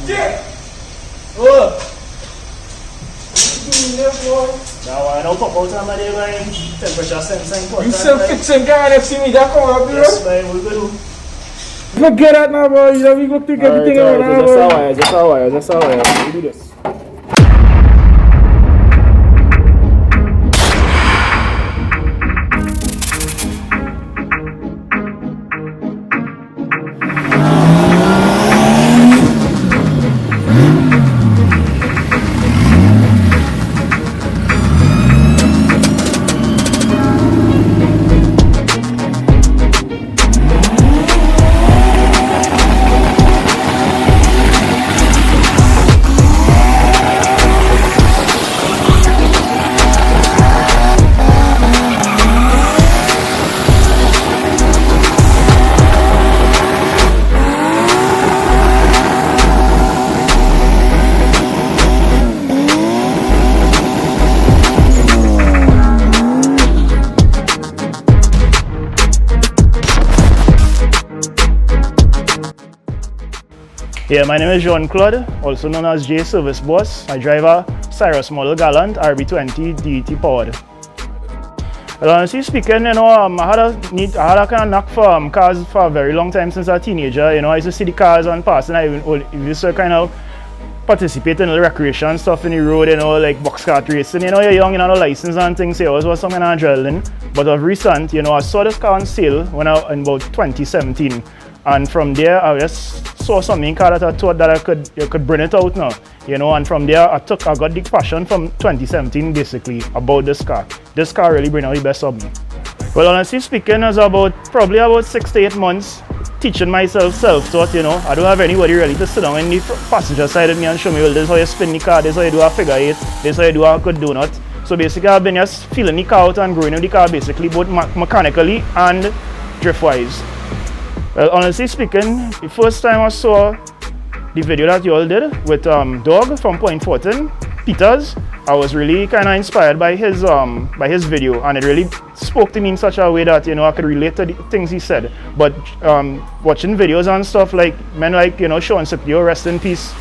Oh! Now I don't pop out somebody going temperature sensing. You self-fixing guy and see me that come up, bro? Yes, man, we'll go. Forget that now, boy. We go take everything out now, boy. Just a while. We do this. Yeah, my name is Jean Claude, also known as J Service Boss. I drive a Cyrus model Galant RB20 DET powered. Well, honestly speaking, you know, I had a kind of knack for cars for a very long time since I was a teenager. You know, I used to see the cars on passing. I used to kind of participate in the recreation stuff in the road, you know, like box kart racing. You know, you're young, you know, no license and things, so it always was some kind of adrenaline. But of recent, you know, I saw this car on sale when I was in about 2017. And from there, I just saw something car that I thought that I could bring it out now, you know. And from there, I got the passion from 2017 basically about this car. This car really bring out the best of me. Well, honestly speaking, it was probably about 6 to 8 months teaching myself self-taught, you know. I don't have anybody really to sit down in the passenger side of me and show me, well, this is how you spin the car, this is how you do a figure eight, this is how you do a good donut. So basically, I've been just feeling the car out and growing with the car basically, both mechanically and drift-wise. Well, honestly speaking, the first time I saw the video that you all did with Dog from Point Fortin, Peters, I was really kind of inspired by his video, and it really spoke to me in such a way that, you know, I could relate to the things he said. But watching videos and stuff like men like, you know, Sean Scipio, rest in peace,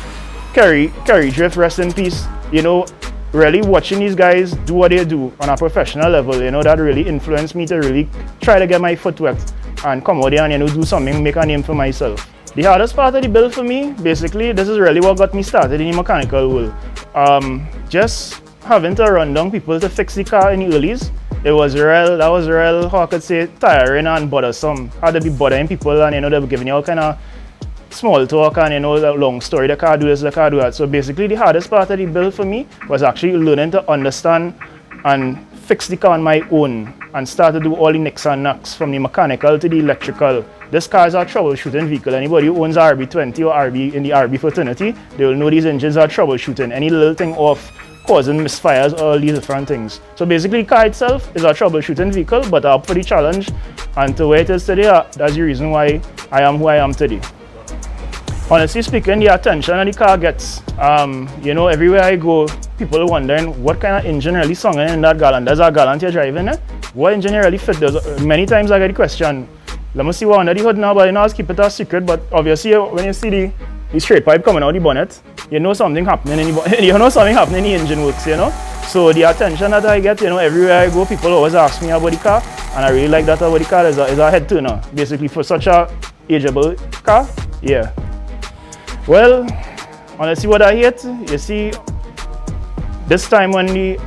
Kerry Drift, rest in peace, you know, really watching these guys do what they do on a professional level, you know, that really influenced me to really try to get my foot wet and come out there and, you know, do something, make a name for myself. The hardest part of the build for me, basically, this is really what got me started in the mechanical world. Just having to run down people to fix the car in the earlies, that was real, how I could say, tiring and bothersome. Had to be bothering people and, you know, they were giving you all kind of small talk and, you know, the long story, the car do this, the car do that. So basically the hardest part of the build for me was actually learning to understand and fix the car on my own and start to do all the nicks and knacks from the mechanical to the electrical. This car is a troubleshooting vehicle. Anybody who owns RB20 or RB in the RB fraternity, they will know these engines are troubleshooting. Any little thing off causing misfires, all these different things. So basically the car itself is a troubleshooting vehicle, but up for the challenge, and to where it is today, that's the reason why I am who I am today. Honestly speaking, the attention that the car gets, you know, everywhere I go, people are wondering what kind of engine really sunging in that Galant. There's a Galant you're driving, eh? What engine really fit? Many times I get the question, let me see what under the hood now, but you know, I'll keep it a secret. But obviously, when you see the straight pipe coming out the bonnet, you know something happening in the you know something happening in the engine works, you know. So the attention that I get, you know, everywhere I go, people always ask me about the car, and I really like that about the car. Is a head turner, basically, for such a ageable car. Yeah. Well, honestly, what I hate, you see, this time when the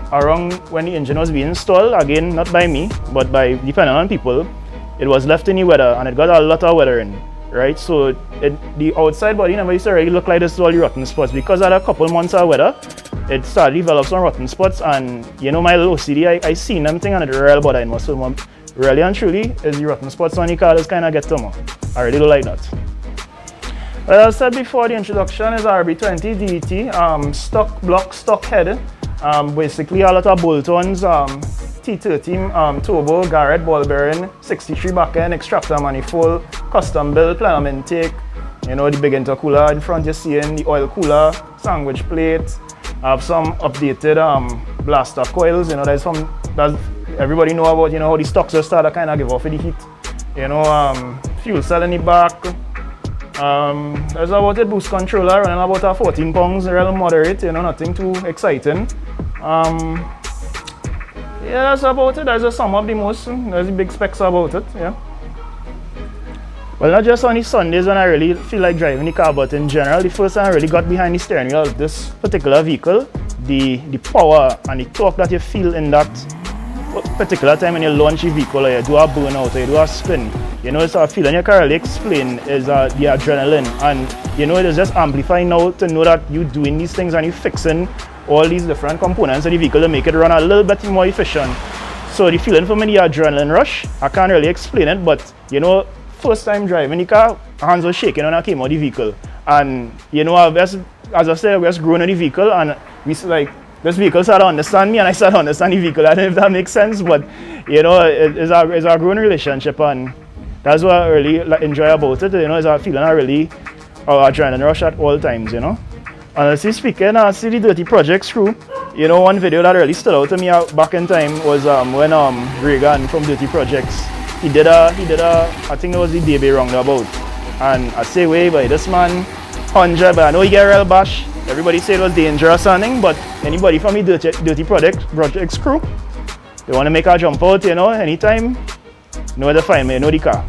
engine was being installed, again, not by me, but by depending on people, it was left in the weather, and it got a lot of weather in, right? So the outside body never used to really look like this, all the rotten spots, because at a couple months of weather, it started to develop some rotten spots, and you know, my little OCD, I seen them thing, and it really bothered me. So really and truly, is the rotten spots on the car just kind of get to me. I really don't like that. Well, as I said before, the introduction is RB20 DET, stock block, stock head. Basically a lot of bolt-ons, T13 turbo, Garrett ball bearing, 63 back end, extractor manifold, custom build, plenum intake, you know, the big intercooler in front you're seeing, the oil cooler, sandwich plate. I have some updated blaster coils, you know, that's everybody know about, you know, how the stocks just start to kind of give off the heat. You know, fuel cell in the back, There's about a boost controller running about a 14 pounds, real moderate, you know, nothing too exciting. Yeah, that's about it. That's just some of the most, there's the big specs about it, yeah. Well, not just on the Sundays when I really feel like driving the car, but in general, the first time I really got behind the steering wheel of this particular vehicle, the power and the torque that you feel in that particular time when you launch the vehicle, or you do a burnout, or you do a spin, you know, it's a feeling you can't really explain is the adrenaline, and you know, it is just amplifying now to know that you're doing these things and you're fixing all these different components of the vehicle to make it run a little bit more efficient. So the feeling for me, the adrenaline rush, I can't really explain it, but you know, first time driving the car, hands were shaking when I came out of the vehicle, and you know, as I said, we just grown in the vehicle, and we like, this vehicle started to understand me and I started to understand the vehicle. I don't know if that makes sense, but you know, it's a growing relationship, and that's what I really enjoy about it. You know, it's a feeling I really adrenaline rush at all times, you know. Honestly speaking, I see the Dirty Projects crew. You know, one video that really stood out to me back in time was when Reagan from Dirty Projects, he did a I think it was the baby roundabout, and I say way by this man 100, but I know he get real bash. Everybody said it was dangerous and thing, but anybody from the Dirty Projects crew, they want to make a jump out, you know, anytime, know where to find me, know the car.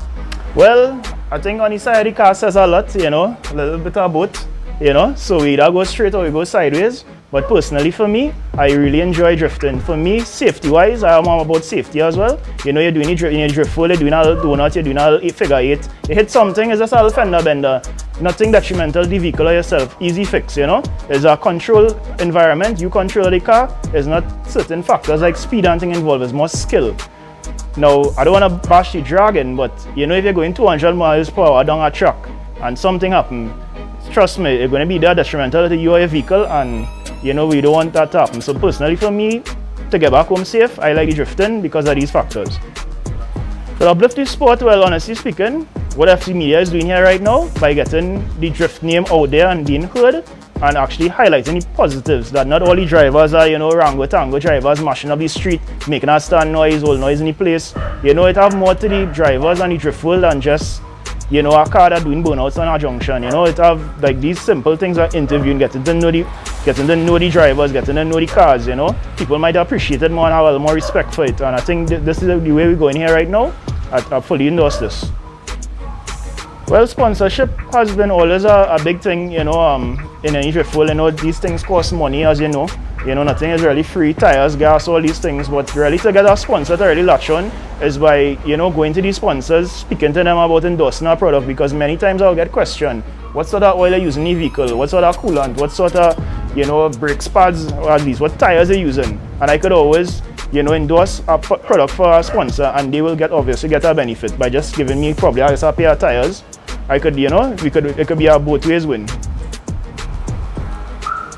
Well, I think on the side of the car says a lot, you know, a little bit of both, you know, so we either go straight or we go sideways. But personally for me, I really enjoy drifting. For me, safety-wise, I am all about safety as well. You know, you're doing your drift full, you're doing a little donut, you're doing a little figure eight. You hit something, it's just a little fender bender. Nothing detrimental to the vehicle or yourself. Easy fix, you know. It's a controlled environment. You control the car. There's not certain factors like speed and thing involved. It's more skill. Now, I don't want to bash the dragon, but you know, if you're going 200 miles per hour down a track and something happens, trust me, it's going to be that detrimental to you or your vehicle, and you know, we don't want that to happen. So personally for me, to get back home safe, I like the drifting because of these factors. But uplifting sport, well, honestly speaking, what FC Media is doing here right now by getting the drift name out there and being heard, and actually highlighting the positives that not all the drivers are, you know, rango-tango drivers mashing up the street, making a stand noise, all noise in the place. You know, it have more to the drivers and the drift world than just, you know, a car that doing burnouts on a junction. You know, it have like these simple things like interviewing, getting to know the drivers, getting to know the cars, you know. People might appreciate it more and have a little more respect for it. And I think this is the way we're going here right now. I fully endorse this. Well, sponsorship has been always a big thing, you know, in any drift world. You know, these things cost money, as you know. You know, nothing is really free, tires, gas, all these things. But really to get a sponsor to really latch on is by, you know, going to these sponsors, speaking to them about endorsing our product, because many times I'll get questioned, what sort of oil are you using in the vehicle? What sort of coolant? What sort of, you know, brakes pads, or at least what tires are you using? And I could always, you know, endorse a product for a sponsor, and they will obviously get a benefit by just giving me probably a pair of tires. I could, you know, it could be a both ways win.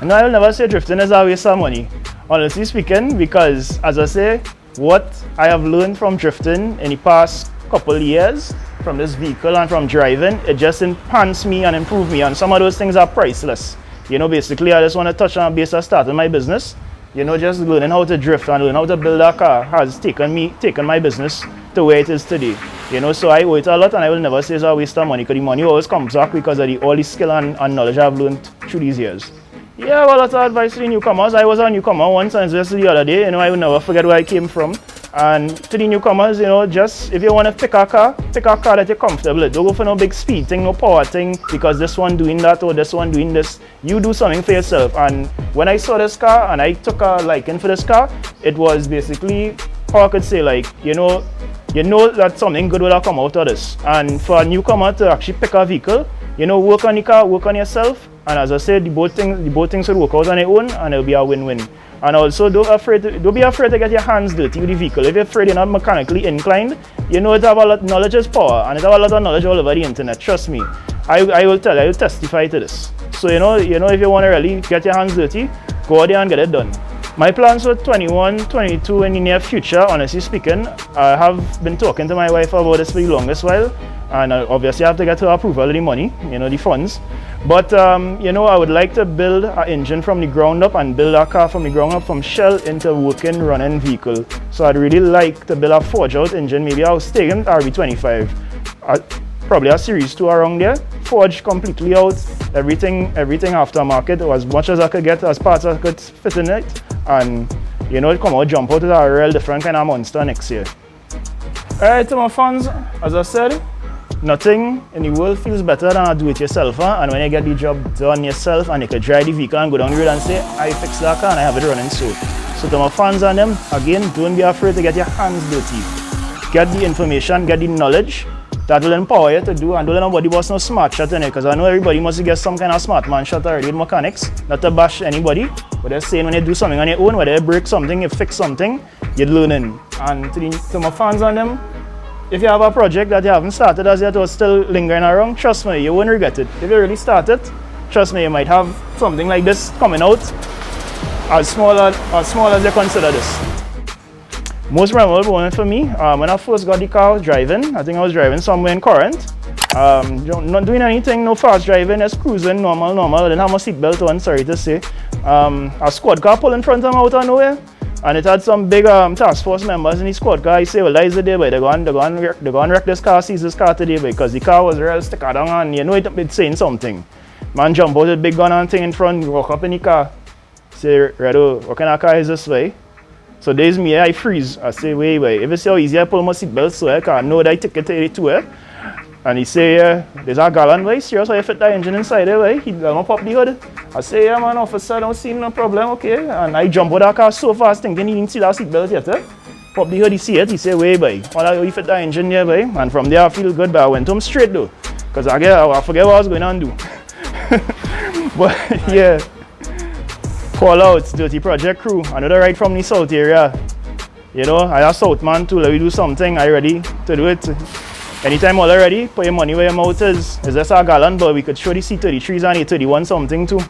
And I will never say drifting is a waste of money, honestly speaking, because as I say, what I have learned from drifting in the past couple of years from this vehicle and from driving, it just enhanced me and improved me, and some of those things are priceless. You know, basically I just want to touch on a base of starting my business. You know, just learning how to drift and learning how to build a car has taken my business to where it is today. You know, so I owe it a lot, and I will never say it's a waste of money, because the money always comes back because of all the skill and knowledge I've learned through these years. Yeah, well, that's advice to the newcomers. I was a newcomer once, and just the other day, you know, I will never forget where I came from. And to the newcomers, you know, just if you want to pick a car that you're comfortable with. Don't go for no big speed thing, no power thing, because this one doing that or this one doing this. You do something for yourself. And when I saw this car and I took a liking for this car, it was basically, how I could say, like, you know that something good will come out of this. And for a newcomer to actually pick a vehicle, you know, work on the car, work on yourself, and as I said, the both things will work out on their own, and it'll be a win-win. And also, don't be afraid to get your hands dirty with the vehicle. If you're afraid you're not mechanically inclined, you know, it have a lot of knowledge is power, and it have a lot of knowledge all over the internet. Trust me, I will testify to this. So you know, if you want to really get your hands dirty, go out there and get it done. My plans for 21, 22 in the near future, honestly speaking, I have been talking to my wife about this for the longest while, and obviously I have to get her approval of the money, you know, the funds. But you know, I would like to build an engine from the ground up and build a car from the ground up, from shell into working, running vehicle. So I'd really like to build a forge out engine. Maybe I'll stay in RB25, probably a Series 2 around there, forged completely out. Everything aftermarket, as much as I could get, as parts I could fit in it. And you know, it come out, jump out with a real different kind of monster next year. Alright, to my fans, as I said, nothing in the world feels better than a do-it-yourself. And when you get the job done yourself and you can drive the vehicle and go down the road and say, I fixed that car and I have it running so. So to my fans and them, again, don't be afraid to get your hands dirty. Get the information, get the knowledge that will empower you to do, and don't let nobody boss no smart shot in it, because I know everybody must get some kind of smart man shot already with mechanics, not to bash anybody, but they're saying when you do something on your own, whether you break something, you fix something, you're learning. And to my fans and them, if you have a project that you haven't started as yet or still lingering around, trust me, you won't regret it. If you really start it, trust me, you might have something like this coming out as small as you consider this. Most memorable moment for me, when I first got the car, I was driving. I think I was driving somewhere in Corinth. Not doing anything, no fast driving, just cruising, normal. I didn't have my seatbelt on, sorry to say. A squad car pulled in front of me out of nowhere. And it had some big task force members in the squad car. I say, well, that is the day, but they're going to wreck this car, seize this car today, because the car was real sticker down and you know it's saying something. Man jump out with big gun and thing in front, walk up in the car. Say, Redo, what kind of car is this way? So there's me, I freeze. I say, wait. If it's so easy, I pull my seatbelt so I can know that I take it to it. And he say, there's a galant way, serious, I fit the engine inside there, way. He gonna pop the hood. I say, yeah man, officer, I don't see no problem, okay. And I jump out of the car so fast, thinking he didn't see that seatbelt yet. Pop the hood, he see it, he say, wait, boy. Well, he fit the engine there, boy. And from there I feel good, but I went home straight though. Because I forget what I was going on to do. But yeah. Call out Dirty Project crew, another ride from the South area. You know, I a South man too, let me do something, I ready to do it. Anytime all ready, put your money where your mouth is. Is this a galant, but we could show the C33s and A31 something too.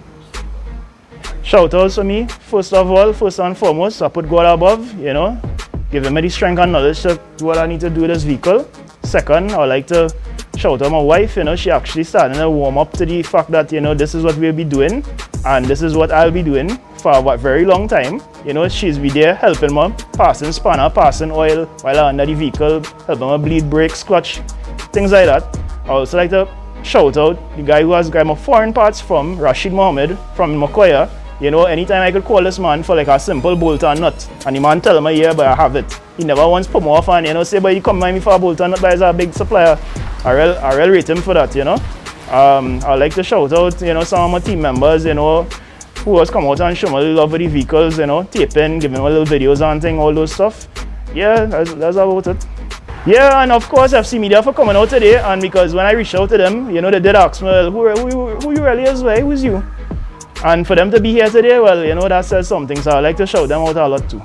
Shoutouts for me, first and foremost, I put God above, you know, giving me the strength and knowledge to do what I need to do with this vehicle. Second, I would like to shout out my wife, you know, she actually started to warm up to the fact that, you know, this is what we'll be doing and this is what I'll be doing for a very long time. You know, she's be there helping me, passing spanner, passing oil while I'm under the vehicle, helping me bleed brakes, clutch, things like that. I also like to shout out the guy who has got my foreign parts from, Rashid Mohammed from Makoya. You know, anytime I could call this man for like a simple bolt and nut, and the man tell me, yeah, but I have it. He never once put me off and, you know, say, but you come by me for a bolt and nut, but he's a big supplier. I really rate him for that, you know. I like to shout out, you know, some of my team members, you know, who has come out and show me a little love for the vehicles, you know, taping, giving me little videos and thing, all those stuff. Yeah, that's about it. Yeah, and of course, FC Media for coming out today, and because when I reached out to them, you know, they did ask me, well, who you really is, who's you? And for them to be here today, well, you know, that says something, so I like to shout them out a lot too.